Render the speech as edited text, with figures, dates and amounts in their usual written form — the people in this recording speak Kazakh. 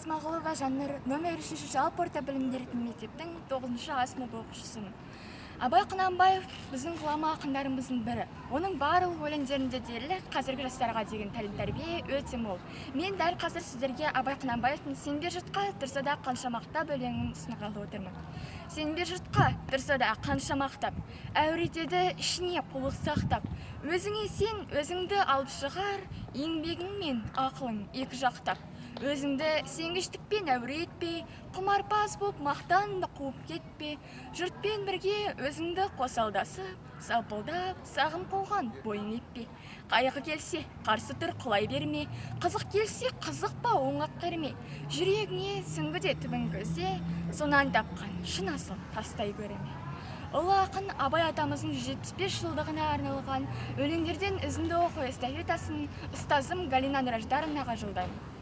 Смағұлова Жаннұр номер 3 жалпы орта білім беретін мектептің 9-шы А сынып оқушысымын. Абай Құнанбаев біздің ғұлама ақындарымыздың бірі. Оның барлық өлеңдерінде дерлік қазіргі жастарға деген тәрбие өте мол. Мен дәл қазір сіздерге Абай Құнанбаевтың «Сен бер жұртқа, тұрса да қанша мақтап» өлеңін ұсынғалы отырмын. Сен бер жұртқа, тұрса да қанша мақтап, әуретеді ішіне қулық сақтап. Өзіңе сен өзіңді алып шығар, еңбегің мен ақылың екі жақтап. Өзіңді сенгіштікпен әуретпе, құмарпаз боп мақтанды қуып кетпе. Жұртпен бірге өзіңді қосалдасып, салпылдап, сағым қоған бойың етпе. Қайғы келсе, қарсы тұр құлай берме, қызық келсе, қызықпа оңақ берме. Жүрегіңе сүңгіде түбін көзде, сонан тапқан шын асыл тастай көреме. Ұлы ақын Абай атамыздың 175 жылдығына арналған өлеңдерден үзінді оқу эстафетасын ұстазым Галина Нұраждаровнаға жолдаймын.